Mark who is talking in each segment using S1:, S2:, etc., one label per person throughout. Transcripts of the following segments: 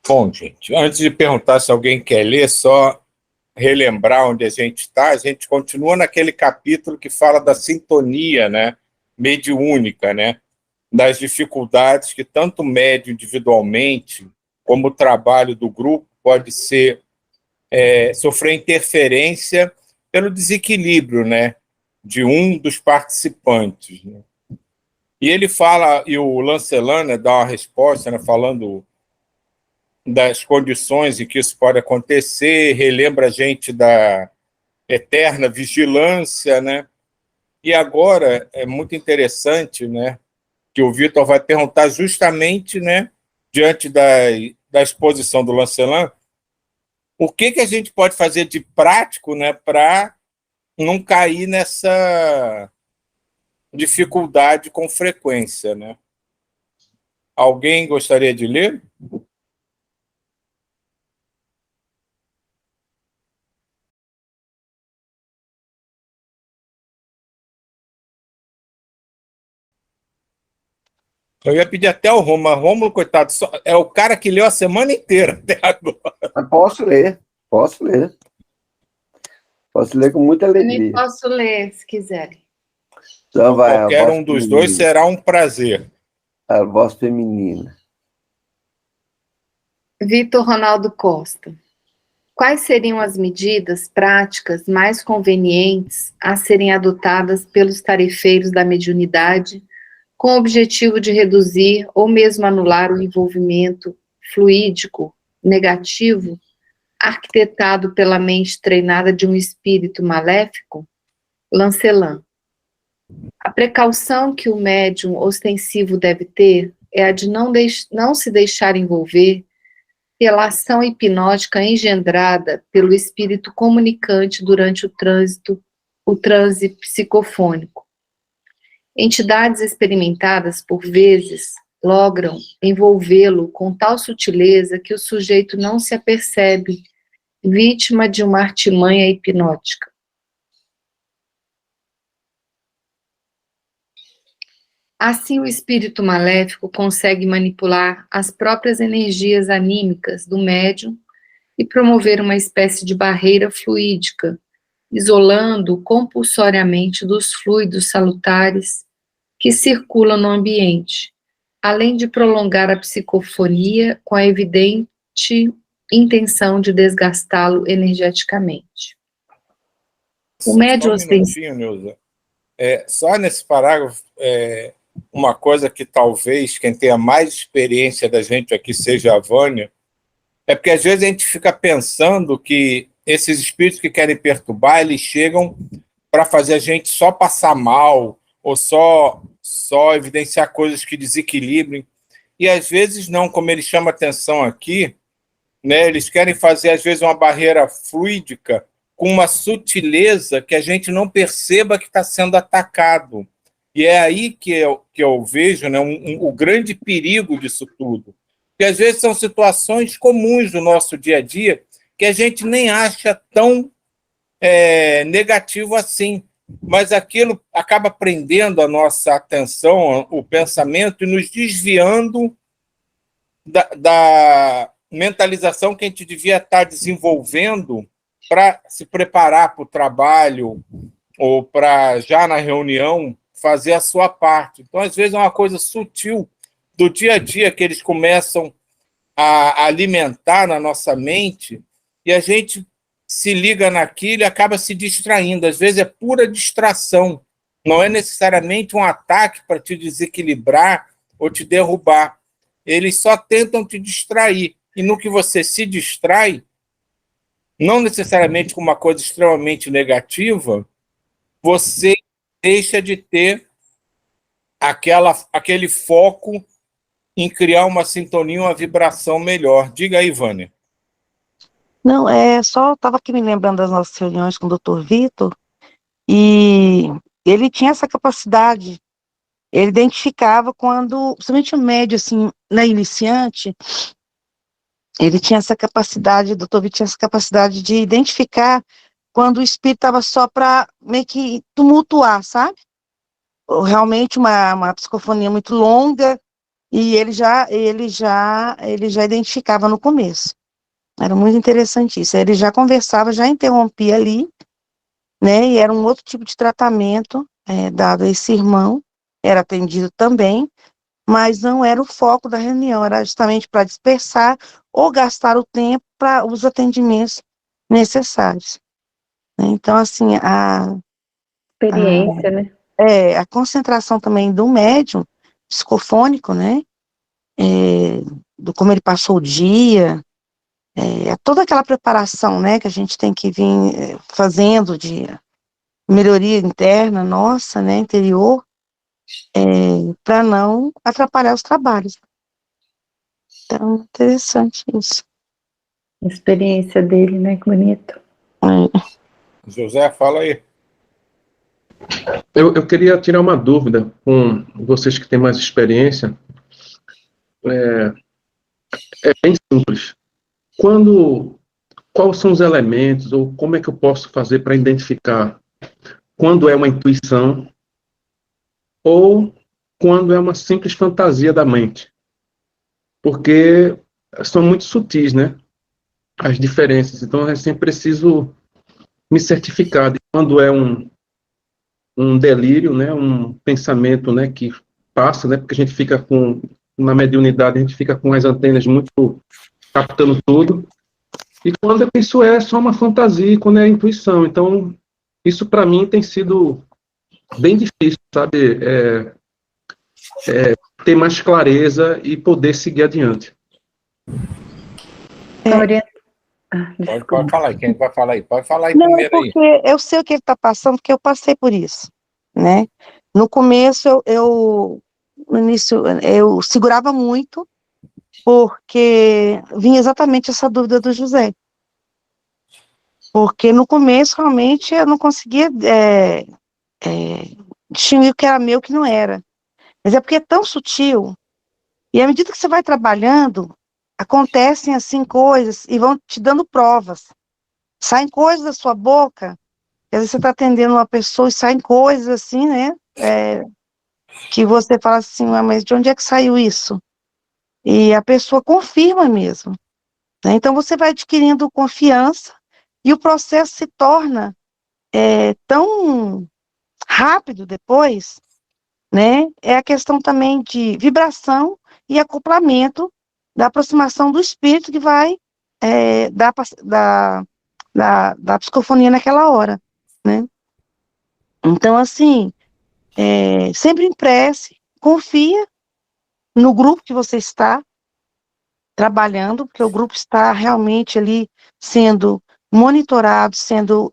S1: Bom, gente, antes de perguntar se alguém quer ler, só relembrar onde a gente está, a gente continua naquele capítulo que fala da sintonia, né, mediúnica, né, das dificuldades que tanto o médium individualmente, como o trabalho do grupo, pode ser sofrer interferência pelo desequilíbrio, né, de um dos participantes, né? E ele fala, e o Lancelin, né, dá uma resposta, né, falando das condições em que isso pode acontecer, relembra a gente da eterna vigilância, né? E agora é muito interessante, né, que o Vitor vai perguntar justamente, né, diante da exposição do Lancelin, o que a gente pode fazer de prático, né, para não cair nessa dificuldade com frequência, né? Alguém gostaria de ler? Eu ia pedir até o Rômulo, mas Rômulo, coitado, é o cara que leu a semana inteira até agora.
S2: Eu posso ler. Posso ler com muita alegria.
S3: Eu posso ler, se quiserem.
S2: Então vai,
S1: qualquer um dos dois será um prazer.
S2: A voz feminina.
S3: Vitor Ronaldo Costa. Quais seriam as medidas práticas mais convenientes a serem adotadas pelos tarefeiros da mediunidade com o objetivo de reduzir ou mesmo anular o envolvimento fluídico negativo arquitetado pela mente treinada de um espírito maléfico? Lancelin. A precaução que o médium ostensivo deve ter é a de não se deixar envolver pela ação hipnótica engendrada pelo espírito comunicante durante o transe psicofônico. Entidades experimentadas, por vezes, logram envolvê-lo com tal sutileza que o sujeito não se apercebe vítima de uma artimanha hipnótica. Assim, o espírito maléfico consegue manipular as próprias energias anímicas do médium e promover uma espécie de barreira fluídica, isolando-o compulsoriamente dos fluidos salutares que circulam no ambiente, além de prolongar a psicofonia com a evidente intenção de desgastá-lo energeticamente. O médium
S1: ostensivo... Neuza. Só nesse parágrafo, uma coisa que talvez quem tenha mais experiência da gente aqui seja a Vânia, é porque às vezes a gente fica pensando que esses espíritos que querem perturbar, eles chegam para fazer a gente só passar mal, ou só evidenciar coisas que desequilibrem. E às vezes não, como ele chama atenção aqui, né, eles querem fazer às vezes uma barreira fluídica com uma sutileza que a gente não perceba que está sendo atacado. E é aí que eu vejo, né, o grande perigo disso tudo. Porque às vezes são situações comuns do nosso dia a dia que a gente nem acha tão negativo assim, mas aquilo acaba prendendo a nossa atenção, o pensamento, e nos desviando da mentalização que a gente devia estar desenvolvendo para se preparar para o trabalho ou para, já na reunião, fazer a sua parte. Então, às vezes, é uma coisa sutil do dia a dia que eles começam a alimentar na nossa mente e a gente se liga naquilo e acaba se distraindo. Às vezes é pura distração, não é necessariamente um ataque para te desequilibrar ou te derrubar. Eles só tentam te distrair. E no que você se distrai, não necessariamente com uma coisa extremamente negativa, você deixa de ter aquele foco em criar uma sintonia, uma vibração melhor. Diga aí, Vânia.
S4: Não, só estava aqui me lembrando das nossas reuniões com o Dr. Vitor, e ele tinha essa capacidade, ele identificava quando, principalmente o médio, assim, na iniciante, ele tinha essa capacidade, o Dr. Vitor tinha essa capacidade de identificar quando o espírito estava só para meio que tumultuar, sabe? Ou realmente uma psicofonia muito longa, E ele já identificava no começo. Era muito interessante isso. Ele já conversava, já interrompia ali, né? E era um outro tipo de tratamento dado a esse irmão. Era atendido também, mas não era o foco da reunião. Era justamente para dispersar ou gastar o tempo para os atendimentos necessários. Então, assim,
S3: Experiência, né?
S4: a concentração também do médium psicofônico, né? Do como ele passou o dia, toda aquela preparação, né, que a gente tem que vir fazendo de melhoria interna nossa, né, interior, para não atrapalhar os trabalhos. Então, interessante isso.
S3: A experiência dele, né? Que bonito.
S1: José, fala aí.
S5: Eu queria tirar uma dúvida com vocês que têm mais experiência. É bem simples. Quais são os elementos, ou como é que eu posso fazer para identificar quando é uma intuição ou quando é uma simples fantasia da mente? Porque são muito sutis, né? As diferenças. Então, eu sempre preciso me certificar de quando é um delírio, né? Um pensamento, né? Que passa, né? Porque a gente fica na mediunidade, a gente fica com as antenas muito captando tudo. E quando isso é só uma fantasia, quando é intuição. Então, isso para mim tem sido bem difícil, sabe? Ter mais clareza e poder seguir adiante.
S1: Pode falar aí, quem vai falar aí? Pode falar aí
S4: Não,
S1: primeiro aí.
S4: porque eu sei o que ele está passando, porque eu passei por isso, né? No começo, no início, eu segurava muito, porque vinha exatamente essa dúvida do José. Porque no começo, realmente, eu não conseguia distinguir o que era meu e o que não era. Mas é porque é tão sutil, e à medida que você vai trabalhando, acontecem, assim, coisas, e vão te dando provas. Saem coisas da sua boca, às vezes você está atendendo uma pessoa e saem coisas, assim, né, que você fala assim, mas de onde é que saiu isso? E a pessoa confirma mesmo, né? Então você vai adquirindo confiança, e o processo se torna tão rápido depois, né? É a questão também de vibração e acoplamento da aproximação do espírito que vai da psicofonia naquela hora, né? Então, assim, sempre em prece, confia no grupo que você está trabalhando, porque o grupo está realmente ali sendo monitorado, sendo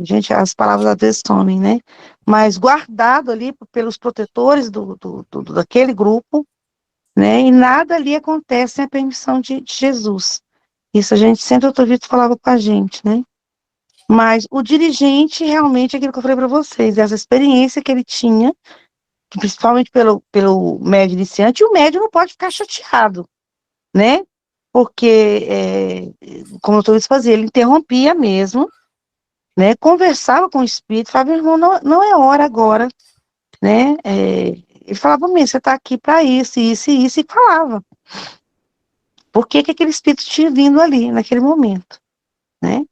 S4: gente, as palavras às vezes somem, né? Mas guardado ali pelos protetores daquele grupo, né? E nada ali acontece sem a permissão de Jesus. Isso a gente sempre, o Dr. Vitor falava com a gente, né? Mas o dirigente, realmente, aquilo que eu falei para vocês, essa experiência que ele tinha, principalmente pelo médio iniciante, e o médio não pode ficar chateado, né? Porque, como o Dr. Vitor fazia, ele interrompia mesmo, né, conversava com o espírito, falava, irmão, não é hora agora, né, ele falava, você está aqui para isso, isso e isso, e falava, por que aquele espírito tinha vindo ali, naquele momento, né,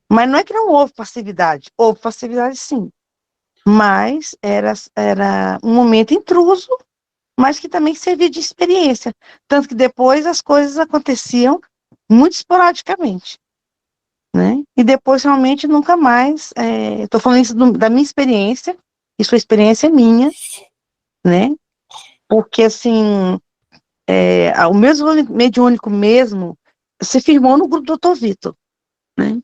S4: mas não é que não houve passividade sim, mas era um momento intruso, mas que também servia de experiência, tanto que depois as coisas aconteciam muito esporadicamente, né? E depois realmente nunca mais, estou falando isso da minha experiência, isso é experiência minha, né? Porque assim, o mesmo mediúnico mesmo se firmou no grupo do Dr. Vitor, né?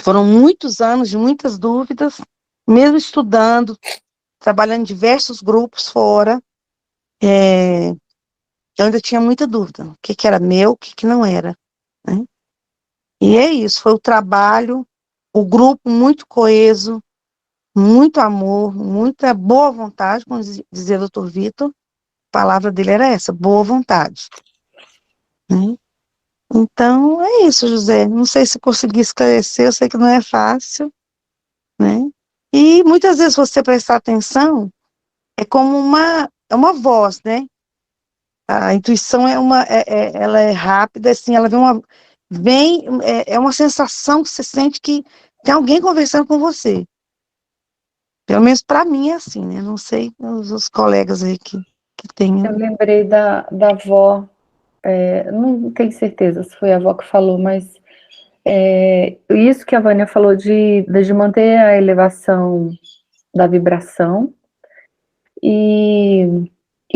S4: Foram muitos anos de muitas dúvidas, mesmo estudando, trabalhando em diversos grupos fora, eu ainda tinha muita dúvida, o que era meu, o que não era, né? E é isso, foi o trabalho, o grupo muito coeso, muito amor, muita boa vontade, como dizia o Dr. Vitor, a palavra dele era essa, boa vontade, né? Então, é isso, José, não sei se consegui esclarecer, eu sei que não é fácil, né? E muitas vezes você prestar atenção, é como uma voz, né? A intuição ela é rápida, assim, ela é uma sensação que você sente que tem alguém conversando com você. Pelo menos para mim é assim, né? Não sei os colegas aí que tem.
S6: Eu lembrei da avó, não tenho certeza se foi a avó que falou, mas isso que a Vânia falou de manter a elevação da vibração e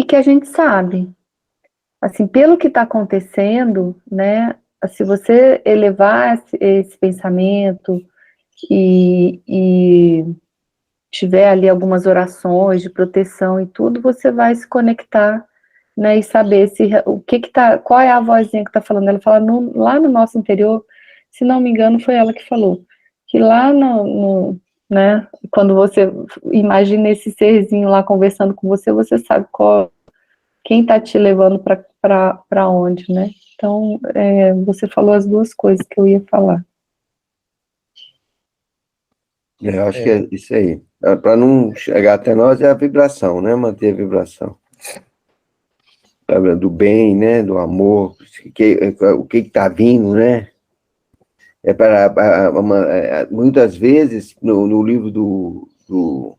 S6: que a gente sabe, assim, pelo que está acontecendo, né? Se você elevar esse pensamento e tiver ali algumas orações de proteção e tudo, você vai se conectar, né, e saber qual é a vozinha que está falando. Ela fala lá no nosso interior, se não me engano, foi ela que falou, que lá né, quando você imagina esse serzinho lá conversando com você, você sabe quem está te levando para onde, né? Então, você falou as duas coisas que eu ia falar.
S2: Eu acho que é isso aí. Para não chegar até nós é a vibração, né? Manter a vibração. Do bem, né? Do amor. O que está vindo, né? Muitas vezes, no livro do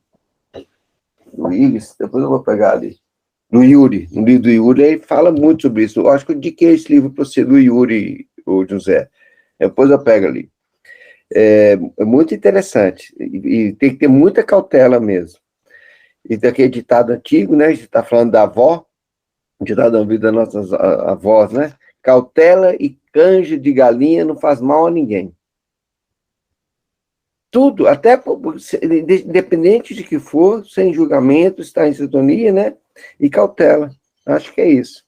S2: Ives, depois eu vou pegar ali, no livro do Yuri, ele fala muito sobre isso. Eu acho que eu indiquei esse livro para você, do Yuri, o José. Depois eu pego ali. É muito interessante, e tem que ter muita cautela mesmo. E daquele ditado antigo, né? A gente está falando da avó, a gente está dando vida das nossas avós, né? Cautela e canja de galinha não faz mal a ninguém. Tudo, até independente de que for, sem julgamento, está em sintonia, né? E cautela. Acho que é isso.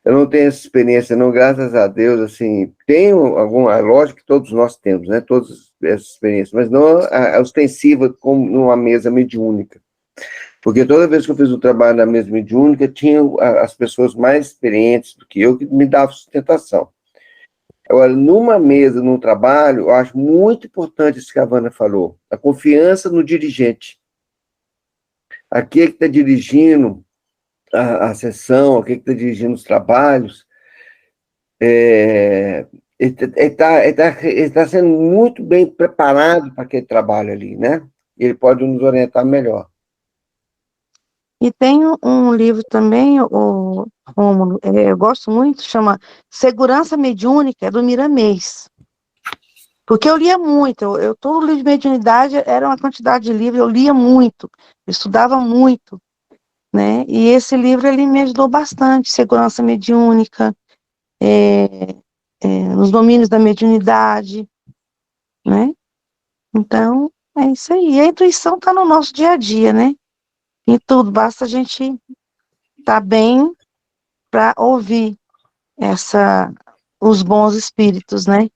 S2: Eu não tenho essa experiência, não, graças a Deus, assim, tenho alguma, lógico que todos nós temos, né, todas essas experiências, mas não a ostensiva como numa mesa mediúnica, porque toda vez que eu fiz o trabalho na mesa mediúnica, tinha as pessoas mais experientes do que eu que me davam sustentação. Agora, numa mesa, num trabalho, eu acho muito importante isso que a Vânia falou, a confiança no dirigente. Aquele que está dirigindo a sessão, aquele que está dirigindo os trabalhos, ele está sendo muito bem preparado para aquele trabalho ali, né? Ele pode nos orientar melhor.
S4: E tem um livro também, o Rômulo, eu gosto muito, chama Segurança Mediúnica, do Miramês. Porque eu lia muito, todo livro de mediunidade era uma quantidade de livros, eu lia muito, eu estudava muito, né? E esse livro, ele me ajudou bastante, Segurança Mediúnica, nos domínios da mediunidade, né? Então, é isso aí. E a intuição está no nosso dia a dia, né? Em tudo, basta a gente estar bem para ouvir os bons espíritos, né?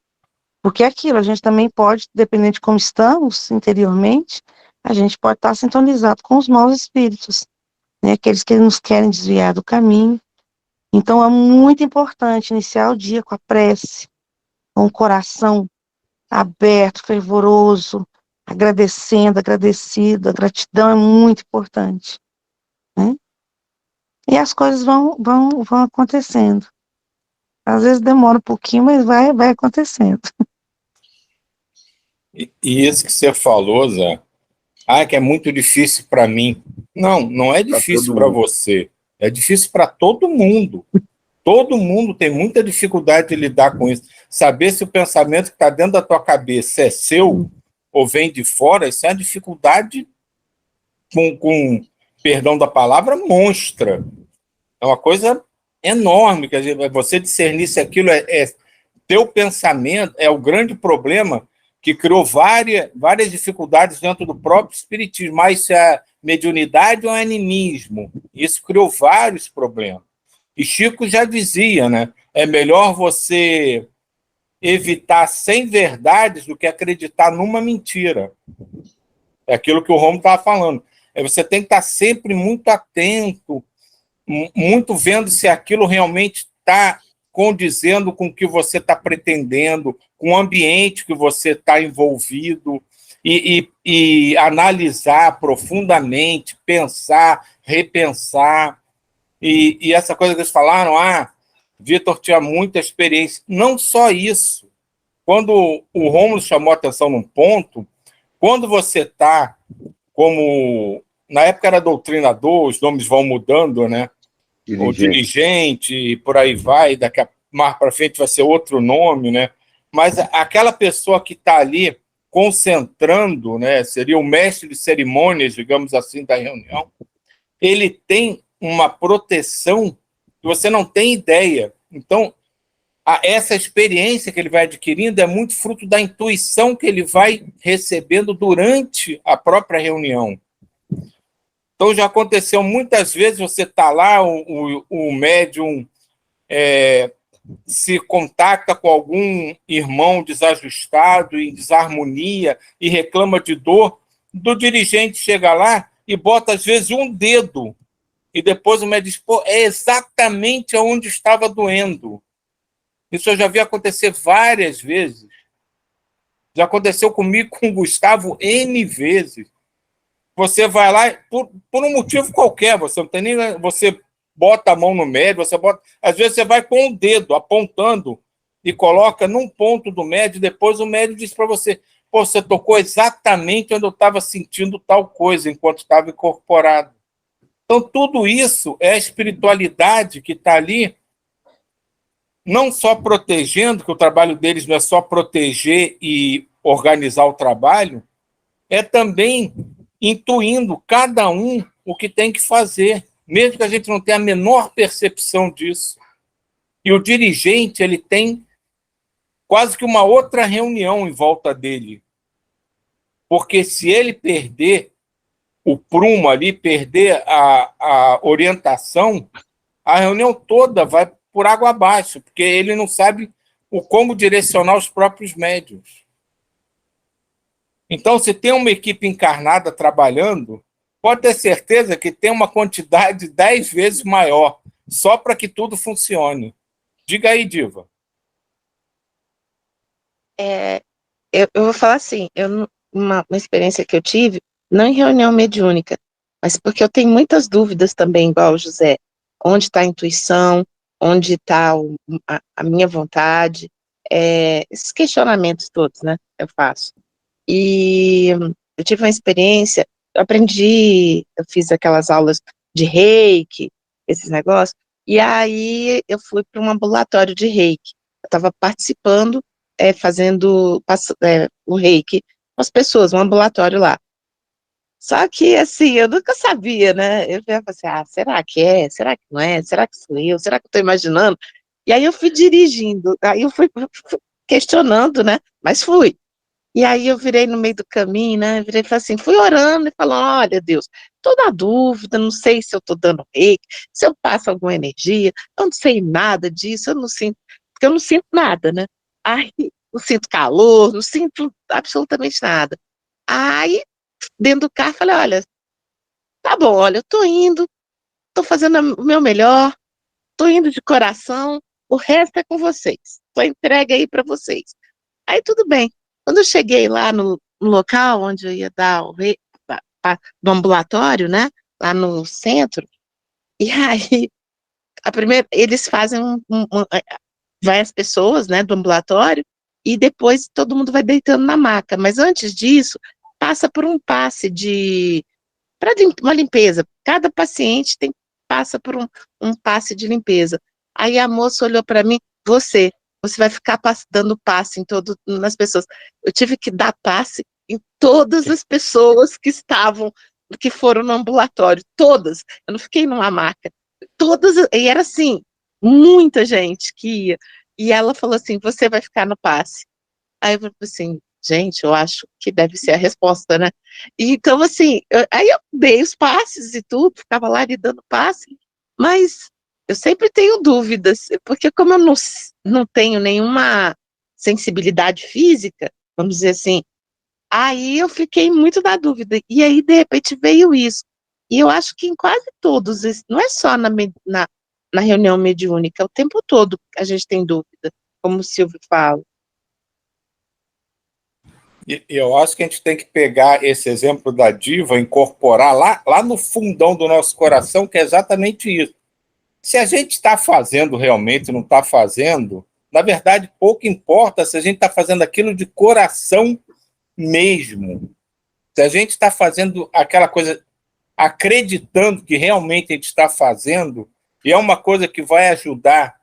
S4: Porque é aquilo, a gente também pode, dependendo de como estamos interiormente, a gente pode estar sintonizado com os maus espíritos, né? Aqueles que nos querem desviar do caminho. Então, é muito importante iniciar o dia com a prece, com o coração aberto, fervoroso, agradecido. A gratidão é muito importante, né? E as coisas vão acontecendo. Às vezes demora um pouquinho, mas vai acontecendo.
S1: E isso que você falou, Zé, que é muito difícil para mim. Não é difícil para você. É difícil para todo mundo. Todo mundo tem muita dificuldade de lidar com isso. Saber se o pensamento que está dentro da tua cabeça é seu ou vem de fora, isso é uma dificuldade, com perdão da palavra, monstra. É uma coisa enorme. Quer dizer, você discernir se aquilo teu pensamento, é o grande problema que criou várias dificuldades dentro do próprio espiritismo. Mas se é mediunidade ou é animismo, isso criou vários problemas. E Chico já dizia, né? É melhor você evitar 100 verdades do que acreditar numa mentira. É aquilo que o Romo estava falando. Você tem que estar sempre muito atento, muito vendo se aquilo realmente está condizendo com o que você está pretendendo, com o ambiente que você está envolvido. e analisar profundamente, pensar, repensar. E essa coisa que eles falaram, Vitor tinha muita experiência. Não só isso. Quando o Rômulo chamou a atenção num ponto, quando você está como... Na época era doutrinador, os nomes vão mudando, né? O dirigente, e por aí vai, daqui a mais para frente vai ser outro nome, né? Mas aquela pessoa que está ali concentrando, né? Seria o mestre de cerimônias, digamos assim, da reunião. Ele tem uma proteção que você não tem ideia. Então, essa experiência que ele vai adquirindo é muito fruto da intuição que ele vai recebendo durante a própria reunião. Então, já aconteceu muitas vezes, você está lá, o médium se contacta com algum irmão desajustado, em desarmonia, e reclama de dor, do dirigente chega lá e bota, às vezes, um dedo, e depois o médico diz, pô, é exatamente onde estava doendo. Isso eu já vi acontecer várias vezes. Já aconteceu comigo, com o Gustavo, N vezes. Você vai lá, por um motivo qualquer, você não tem nem... Você bota a mão no médio, às vezes você vai com o dedo apontando e coloca num ponto do médio, depois o médio diz para você, pô, você tocou exatamente onde eu estava sentindo tal coisa, enquanto estava incorporado. Então, tudo isso é a espiritualidade que está ali, não só protegendo, que o trabalho deles não é só proteger e organizar o trabalho, é também intuindo cada um o que tem que fazer, mesmo que a gente não tenha a menor percepção disso. E o dirigente, ele tem quase que uma outra reunião em volta dele. Porque se ele perder o prumo ali, perder a orientação, a reunião toda vai por água abaixo, porque ele não sabe como direcionar os próprios médiuns. Então, se tem uma equipe encarnada trabalhando, pode ter certeza que tem uma quantidade 10 vezes maior, só para que tudo funcione. Diga aí, Diva.
S7: Eu vou falar assim, uma experiência que eu tive, não em reunião mediúnica, mas porque eu tenho muitas dúvidas também, igual o José. Onde está a intuição? Onde está a minha vontade? Esses questionamentos todos, né, eu faço. E eu tive uma experiência, eu fiz aquelas aulas de reiki, esses negócios, e aí eu fui para um ambulatório de reiki. Eu estava participando, fazendo o reiki com as pessoas, um ambulatório lá. Só que, assim, eu nunca sabia, né? Eu pensava assim, será que é? Será que não é? Será que sou eu? Será que eu estou imaginando? E aí eu fui dirigindo, aí eu fui questionando, né? Mas fui. E aí eu virei no meio do caminho, né? Virei e falei assim, fui orando e falando, olha, Deus, tô na dúvida, não sei se eu tô dando reiki, se eu passo alguma energia, eu não sei nada disso, eu não sinto, porque eu não sinto nada, né? Aí não sinto calor, não sinto absolutamente nada. Aí, dentro do carro, falei, olha, tá bom, olha, eu tô indo, tô fazendo o meu melhor, tô indo de coração, o resto é com vocês, tô entregue aí para vocês. Aí tudo bem. Quando eu cheguei lá no local onde eu ia dar no ambulatório, né, lá no centro, e aí eles fazem vai as pessoas, né, do ambulatório, e depois todo mundo vai deitando na maca, mas antes disso, passa por um passe para uma limpeza, cada paciente passa por um passe de limpeza. Aí a moça olhou para mim, você vai ficar dando passe nas pessoas. Eu tive que dar passe em todas as pessoas que foram no ambulatório, todas. Eu não fiquei numa maca. Todas, e era assim, muita gente que ia. E ela falou assim, você vai ficar no passe. Aí eu falei assim, gente, eu acho que deve ser a resposta, né? E, então, assim, aí eu dei os passes e tudo, ficava lá lhe dando passe, mas eu sempre tenho dúvidas, porque como eu não tenho nenhuma sensibilidade física, vamos dizer assim, aí eu fiquei muito na dúvida, e aí de repente veio isso, e eu acho que em quase todos, não é só na reunião mediúnica, o tempo todo a gente tem dúvida, como o Silvio fala.
S1: E eu acho que a gente tem que pegar esse exemplo da diva, incorporar lá no fundão do nosso coração, que é exatamente isso. Se a gente está fazendo realmente, não está fazendo, na verdade, pouco importa se a gente está fazendo aquilo de coração mesmo. Se a gente está fazendo aquela coisa, acreditando que realmente a gente está fazendo, e é uma coisa que vai ajudar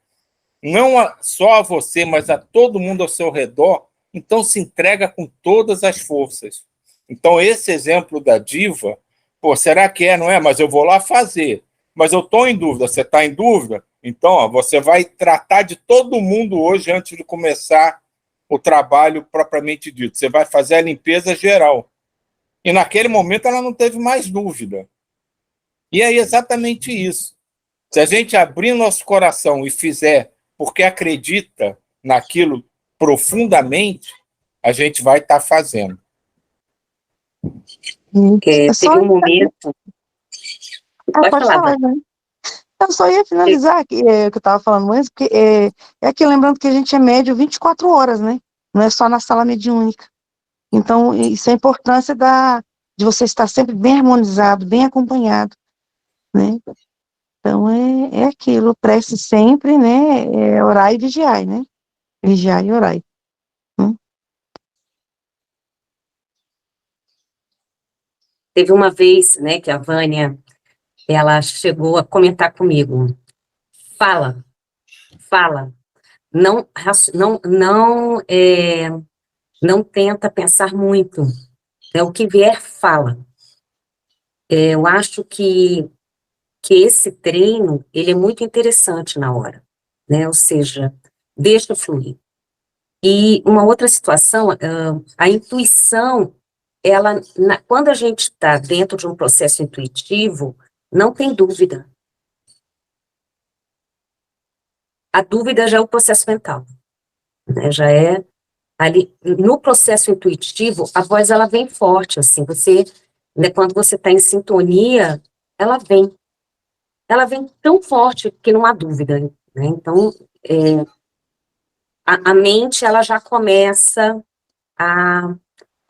S1: não só a você, mas a todo mundo ao seu redor, então se entrega com todas as forças. Então, esse exemplo da diva, pô, será que é, não é? Mas eu vou lá fazer. Mas eu estou em dúvida. Você está em dúvida? Então, ó, você vai tratar de todo mundo hoje antes de começar o trabalho propriamente dito. Você vai fazer a limpeza geral. E naquele momento ela não teve mais dúvida. E é exatamente isso. Se a gente abrir nosso coração e fizer porque acredita naquilo profundamente, a gente vai estar fazendo.
S4: Teve um momento... Pode falar, né? Eu só ia finalizar o que eu estava falando antes, porque é aqui lembrando que a gente é médio 24 horas, né? Não é só na sala mediúnica. Então, isso é a importância de você estar sempre bem harmonizado, bem acompanhado, né? Então, é aquilo, prece sempre, né? Orar e vigiar, né? Vigiar e orar.
S8: Teve uma vez, né, que a Vânia, ela chegou a comentar comigo, fala, não tenta pensar muito, o que vier, fala. Eu acho que esse treino, ele é muito interessante na hora, né, ou seja, deixa fluir. E uma outra situação, a intuição, quando a gente está dentro de um processo intuitivo, não tem dúvida. A dúvida já é o processo mental, né? Já é ali, no processo intuitivo, a voz, ela vem forte, assim, né, quando você está em sintonia, ela vem tão forte que não há dúvida, né? Então, a mente, ela já começa a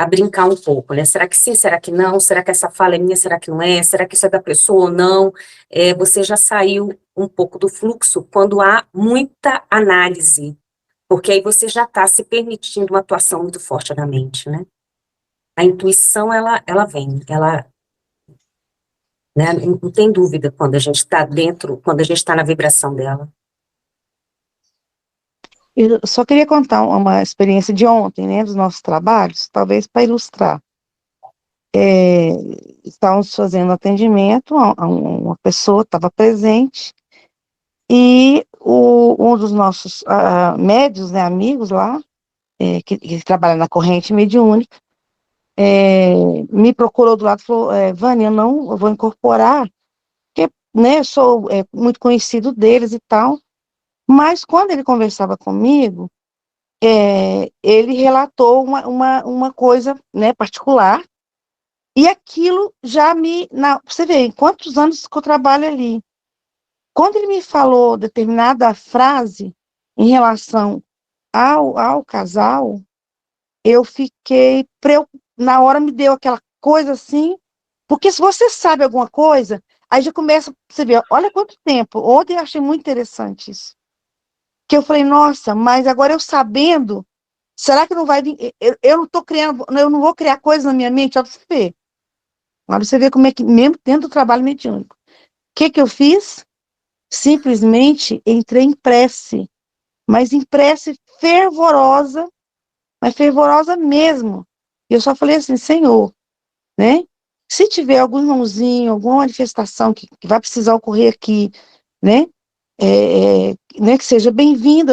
S8: brincar um pouco, né? Será que sim, será que não? Será que essa fala é minha, será que não é? Será que isso é da pessoa ou não? Você já saiu um pouco do fluxo quando há muita análise, porque aí você já está se permitindo uma atuação muito forte da mente, né? A intuição, ela vem, né? Não tem dúvida quando a gente está dentro, quando a gente está na vibração dela.
S4: Eu só queria contar uma experiência de ontem, né, dos nossos trabalhos, talvez para ilustrar. Estávamos fazendo atendimento a uma pessoa, estava presente, e um dos nossos médios, né, amigos lá, que trabalha na corrente mediúnica, me procurou do lado e falou, Vânia, eu vou incorporar, porque, né, eu sou muito conhecido deles e tal, mas quando ele conversava comigo, ele relatou uma coisa, né, particular, e aquilo já você vê, em quantos anos que eu trabalho ali. Quando ele me falou determinada frase em relação ao casal, eu fiquei na hora me deu aquela coisa assim, porque se você sabe alguma coisa, aí já começa, você vê, olha quanto tempo. Ontem eu achei muito interessante isso. Que eu falei, nossa, mas agora eu sabendo, será que não vai vir? Eu não estou criando, eu não vou criar coisas na minha mente, olha pra você ver. Olha pra você ver como é que, mesmo dentro do trabalho mediúnico. O que eu fiz? Simplesmente entrei em prece, mas em prece fervorosa, mas fervorosa mesmo. E eu só falei assim, Senhor, né? Se tiver algum irmãozinho, alguma manifestação que vai precisar ocorrer aqui, né? Né, que seja bem-vindo,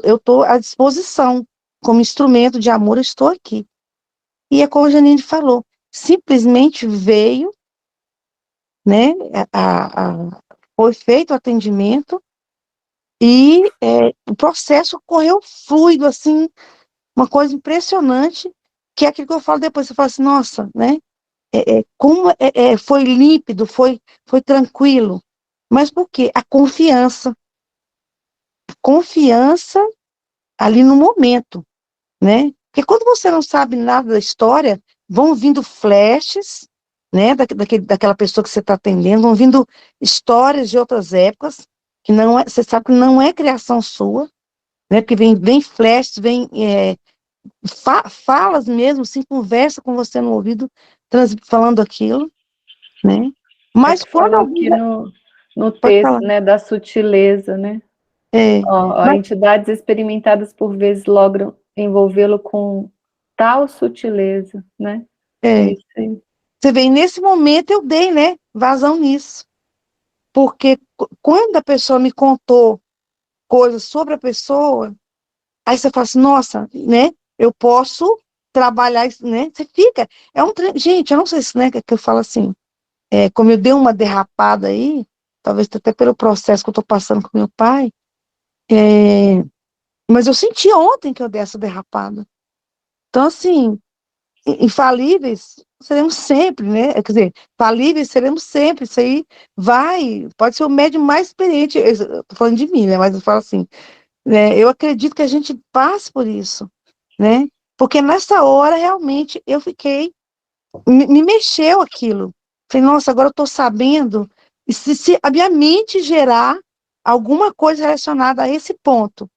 S4: eu estou à disposição, como instrumento de amor, eu estou aqui. E é como a Janine falou, simplesmente veio, né, foi feito o atendimento, e o processo correu fluido, assim, uma coisa impressionante, que é aquilo que eu falo depois, você fala assim, nossa, né, como foi límpido, foi tranquilo, mas por quê? A confiança ali no momento, né? Porque quando você não sabe nada da história, vão vindo flashes, né, daquela pessoa que você está atendendo, vão vindo histórias de outras épocas, que não é, você sabe que não é criação sua, né, porque vem flashes, falas mesmo, assim, conversa com você no ouvido, falando aquilo, né? Mas quando
S6: fala aqui no texto, né, da sutileza, né? Entidades experimentadas por vezes logram envolvê-lo com tal sutileza, né? Isso aí.
S4: Você vê, nesse momento eu dei, né, vazão nisso. Porque quando a pessoa me contou coisas sobre a pessoa, aí você fala assim, nossa, né, eu posso trabalhar isso, né? Você fica, gente, eu não sei se, né, que eu falo assim, como eu dei uma derrapada aí, talvez até pelo processo que eu tô passando com meu pai, mas eu senti ontem que eu dei essa derrapada. Então, assim, infalíveis seremos sempre, né? Quer dizer, falíveis seremos sempre. Isso aí pode ser o médium mais experiente. Eu tô falando de mim, né? Mas eu falo assim, né? Eu acredito que a gente passe por isso, né? Porque nessa hora, realmente, eu fiquei, me mexeu aquilo. Falei, nossa, agora eu tô sabendo, e se a minha mente gerar alguma coisa relacionada a esse ponto,